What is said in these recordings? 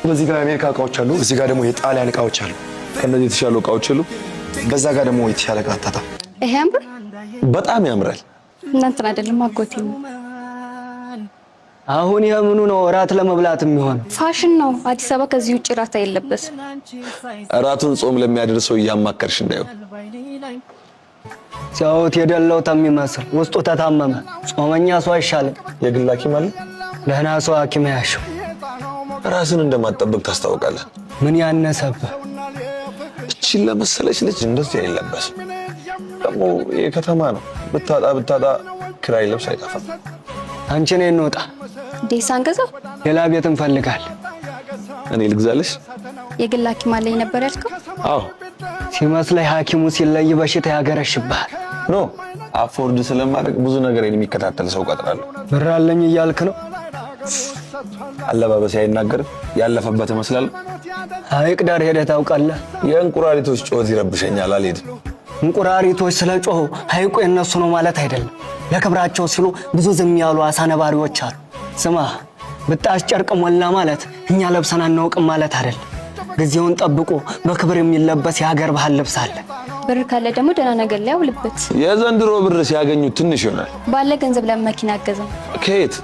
በዚህ ጋር የአሜሪካ እቃዎች አሉ፣ እዚህ ጋር ደግሞ የጣሊያን እቃዎች አሉ። ከነዚህ የተሻሉ እቃዎች አሉ። በዛ ጋር ደግሞ የተሻለ እቃ አታጣ። ይሄ ያምራል፣ በጣም ያምራል። እናንተን አይደለም አጎቴ ነው። አሁን የምኑ ነው እራት ለመብላት የሚሆን? ፋሽን ነው። አዲስ አበባ ከዚህ ውጭ እራት አይለበስም። እራቱን ጾም ለሚያደርሰው እያማከርሽ እንዳይው። ሲያውት የደለው ተሚመስል ውስጡ ተታመመ። ጾመኛ ሰው አይሻልም? የግል ሐኪም አለ። ደህና ሰው ሐኪም ያሽው። ራስን እንደማትጠብቅ ታስታውቃለህ። ምን ያነሰብህ? እቺን ለመሰለች ልጅ እንደዚህ አይለበስም። ደግሞ የከተማ ነው። ብታጣ ክራይ ልብስ አይጠፋም። አንቺ ነኝ እንውጣ። ዴሳን ገዛው። ሌላ ቤት እንፈልጋለን። እኔ ልግዛልሽ? የግል ሐኪም አለኝ ነበር ያልከው? አዎ። ሲመስለኝ ሐኪሙ ሲለይ በሽታ ያገረሽብሃል። ኖ አፎርድ ስለማድረግ ብዙ ነገር የሚከታተል ሰው ቀጥራለሁ። ብር አለኝ እያልክ ነው? አለባበሴ አይናገርም። ያለፈበት ይመስላል። ሐይቅ ዳር ሄደህ ታውቃለህ? የእንቁራሪቶች ጩኸት ይረብሸኛል፣ አልሄድም። እንቁራሪቶች ስለጮሁ ሐይቁ የነሱ ነው ማለት አይደለም። ለክብራቸው ሲሉ ብዙ ዝም ያሉ አሳ ነባሪዎች አሉ። ስማ፣ ብጣሽ ጨርቅ ሞላ ማለት እኛ ለብሰን አናውቅም ማለት አይደለም። ጊዜውን ጠብቆ በክብር የሚለበስ የሀገር ባህል ልብስ አለ። ብር ካለ ደግሞ ደህና ነገር ላይ አውልበት። የዘንድሮ ብር ሲያገኙት ትንሽ ይሆናል። ባለ ገንዘብ ለመኪና አገዘም። ከየት?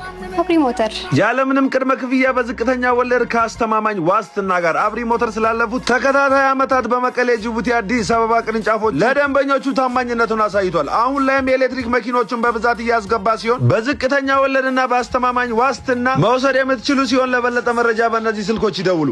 አብሪ ሞተር። ያለምንም ቅድመ ክፍያ በዝቅተኛ ወለድ ከአስተማማኝ ዋስትና ጋር አብሪ ሞተር ስላለፉት ተከታታይ ዓመታት በመቀሌ፣ ጅቡቲ፣ አዲስ አበባ ቅርንጫፎች ለደንበኞቹ ታማኝነቱን አሳይቷል። አሁን ላይም የኤሌክትሪክ መኪኖችን በብዛት እያስገባ ሲሆን በዝቅተኛ ወለድና በአስተማማኝ ዋስትና መውሰድ የምትችሉ ሲሆን ለበለጠ መረጃ በእነዚህ ስልኮች ይደውሉ።